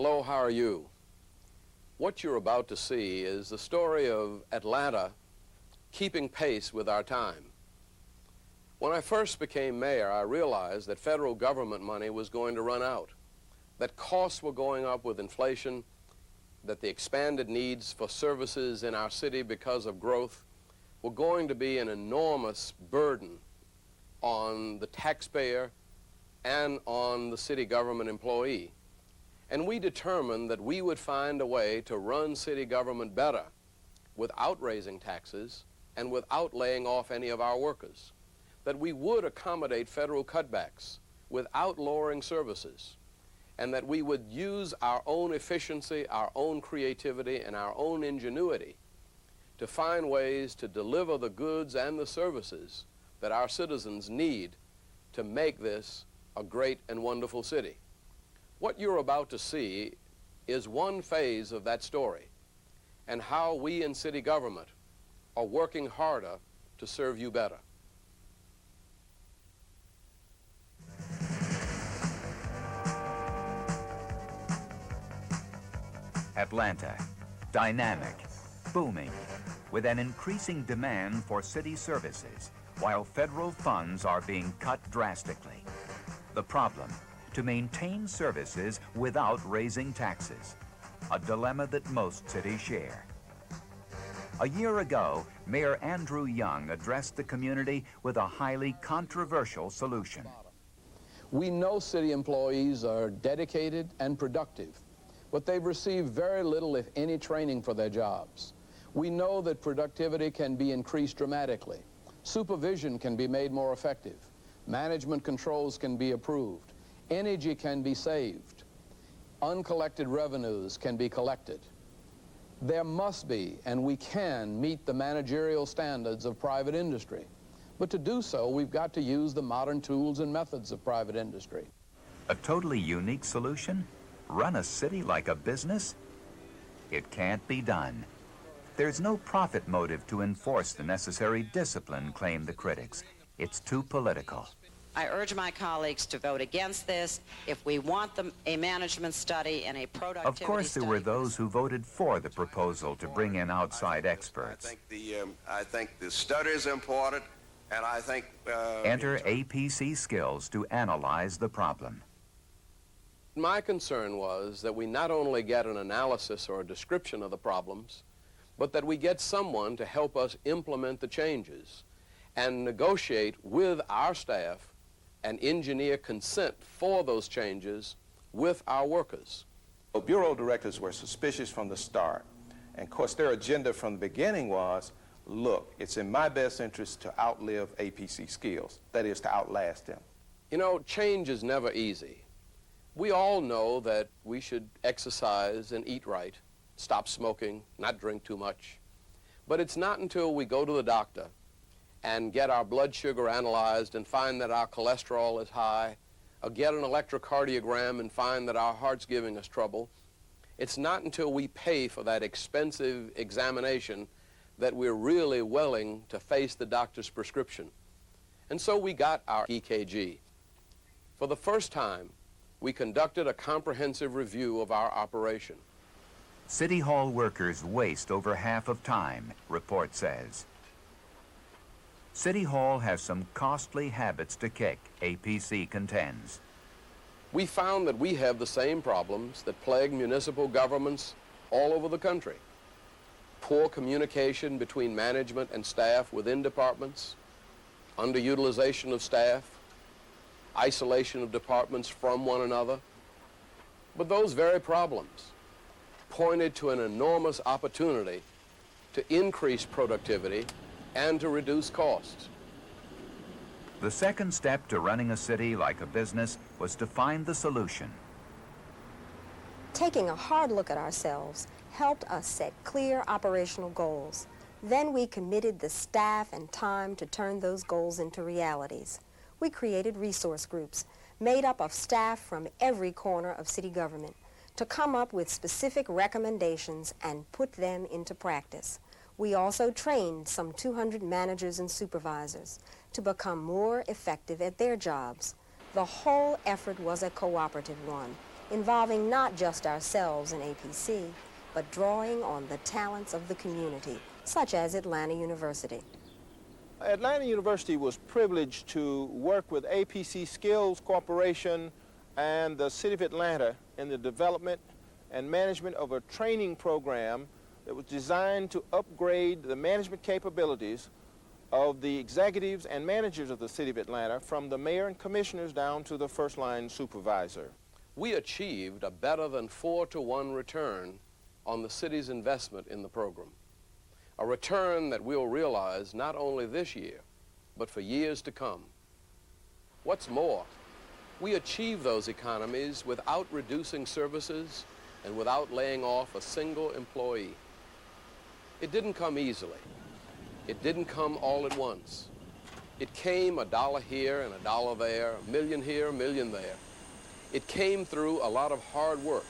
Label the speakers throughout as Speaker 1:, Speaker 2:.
Speaker 1: Hello, how are you? What you're about to see is the story of Atlanta keeping pace with our time. When I first became mayor, I realized that federal government money was going to run out, that costs were going up with inflation, that the expanded needs for services in our city because of growth were going to be an enormous burden on the taxpayer and on the city government employee. And we determined that we would find a way to run city government better without raising taxes and without laying off any of our workers, that we would accommodate federal cutbacks without lowering services, and that we would use our own efficiency, our own creativity, and our own ingenuity to find ways to deliver the goods and the services that our citizens need to make this a great and wonderful city. What you're about to see is one phase of that story, and how we in city government are working harder to serve you better.
Speaker 2: Atlanta, dynamic, booming, with an increasing demand for city services, while federal funds are being cut drastically. The problem, to maintain services without raising taxes, a dilemma that most cities share. A year ago, Mayor Andrew Young addressed the community with a highly controversial solution.
Speaker 3: We know city employees are dedicated and productive, but they've received very little, if any, training for their jobs. We know that productivity can be increased dramatically. Supervision can be made more effective. Management controls can be improved. Energy can be saved. Uncollected revenues can be collected. There must be, and we can, meet the managerial standards of private industry. But to do so, we've got to use the modern tools and methods of private industry.
Speaker 2: A totally unique solution? Run a city like a business? It can't be done. There's no profit motive to enforce the necessary discipline, claim the critics. It's too political.
Speaker 4: I urge my colleagues to vote against this if we want a management study and a productivity
Speaker 2: Of course, there were those who voted for the proposal to bring in outside experts.
Speaker 5: I think the study is important, and I think...
Speaker 2: Enter APC skills to analyze the problem.
Speaker 1: My concern was that we not only get an analysis or a description of the problems, but that we get someone to help us implement the changes and negotiate with our staff and engineer consent for those changes with our workers.
Speaker 6: Bureau directors were suspicious from the start. And of course, their agenda from the beginning was, look, it's in my best interest to outlive APC skills. That is, to outlast them.
Speaker 1: You know, change is never easy. We all know that we should exercise and eat right, stop smoking, not drink too much. But it's not until we go to the doctor and get our blood sugar analyzed and find that our cholesterol is high, or get an electrocardiogram and find that our heart's giving us trouble, it's not until we pay for that expensive examination that we're really willing to face the doctor's prescription. And so we got our EKG. For the first time, we conducted a comprehensive review of our operation.
Speaker 2: City Hall workers waste over half of time, report says. City Hall has some costly habits to kick, APC contends.
Speaker 1: We found that we have the same problems that plague municipal governments all over the country. Poor communication between management and staff within departments, underutilization of staff, isolation of departments from one another. But those very problems pointed to an enormous opportunity to increase productivity and to reduce costs.
Speaker 2: The second step to running a city like a business was to find the solution.
Speaker 7: Taking a hard look at ourselves helped us set clear operational goals. Then we committed the staff and time to turn those goals into realities. We created resource groups made up of staff from every corner of city government to come up with specific recommendations and put them into practice. We also trained some 200 managers and supervisors to become more effective at their jobs. The whole effort was a cooperative one. involving not just ourselves and APC, but drawing on the talents of the community, such as Atlanta University.
Speaker 6: Atlanta University was privileged to work with APC Skills Corporation and the City of Atlanta in the development and management of a training program that was designed to upgrade the management capabilities of the executives and managers of the City of Atlanta, from the mayor and commissioners down to the first-line supervisor.
Speaker 1: We achieved a better than 4-to-1 return on the city's investment in the program, a return that we'll realize not only this year, but for years to come. What's more, we achieved those economies without reducing services and without laying off a single employee. It didn't come easily. It didn't come all at once. It came $1 here and $1 there, $1 million here, $1 million there. It came through a lot of hard work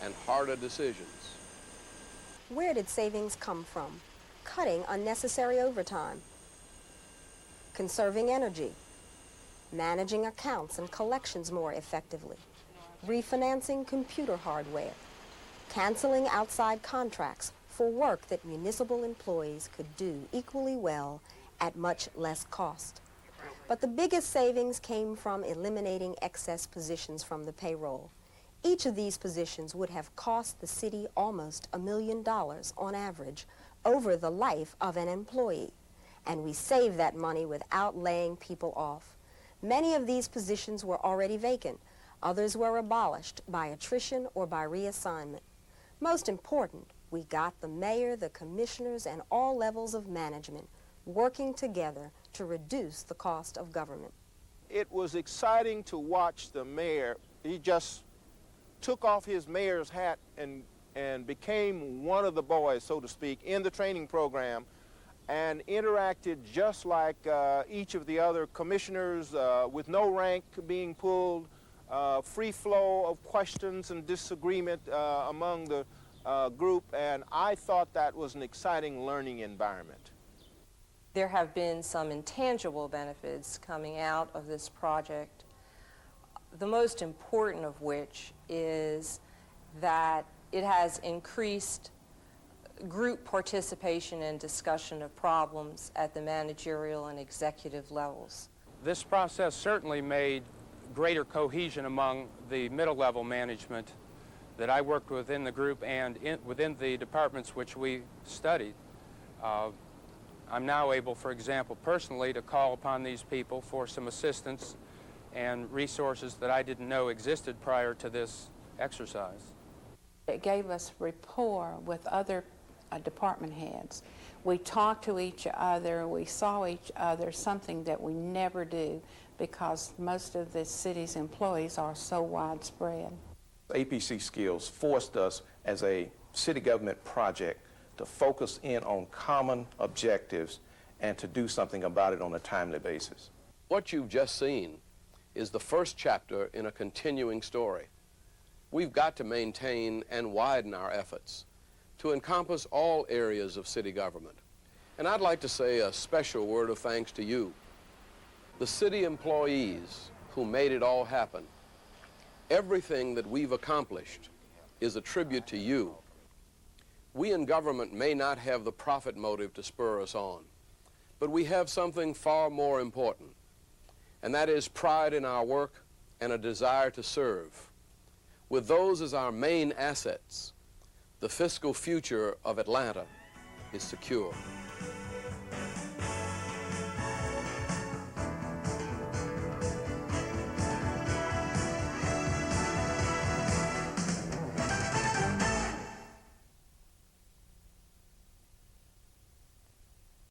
Speaker 1: and harder decisions.
Speaker 7: Where did savings come from? Cutting unnecessary overtime, conserving energy, managing accounts and collections more effectively, refinancing computer hardware, canceling outside contracts for work that municipal employees could do equally well at much less cost. But the biggest savings came from eliminating excess positions from the payroll. Each of these positions would have cost the city almost $1 million on average over the life of an employee. And we saved that money without laying people off. Many of these positions were already vacant. Others were abolished by attrition or by reassignment. Most important, we got the mayor, the commissioners, and all levels of management working together to reduce the cost of government.
Speaker 6: It was exciting to watch the mayor. He just took off his mayor's hat and became one of the boys, so to speak, in the training program, and interacted just like each of the other commissioners, with no rank being pulled, free flow of questions and disagreement among the group, and I thought that was an exciting learning environment.
Speaker 8: There have been some intangible benefits coming out of this project, the most important of which is that it has increased group participation and discussion of problems at the managerial and executive levels.
Speaker 9: This process certainly made greater cohesion among the middle-level management that I worked with in the group and within the departments which we studied. I'm now able, for example, personally to call upon these people for some assistance and resources that I didn't know existed prior to this exercise.
Speaker 10: It gave us rapport with other department heads. We talked to each other, we saw each other, something that we never do because most of the city's employees are so widespread.
Speaker 6: APC Skills forced us as a city government project to focus in on common objectives and to do something about it on a timely basis.
Speaker 1: What you've just seen is the first chapter in a continuing story. We've got to maintain and widen our efforts to encompass all areas of city government. And I'd like to say a special word of thanks to you, the city employees who made it all happen. Everything that we've accomplished is a tribute to you. We in government may not have the profit motive to spur us on, but we have something far more important, and that is pride in our work and a desire to serve. With those as our main assets, the fiscal future of Atlanta is secure.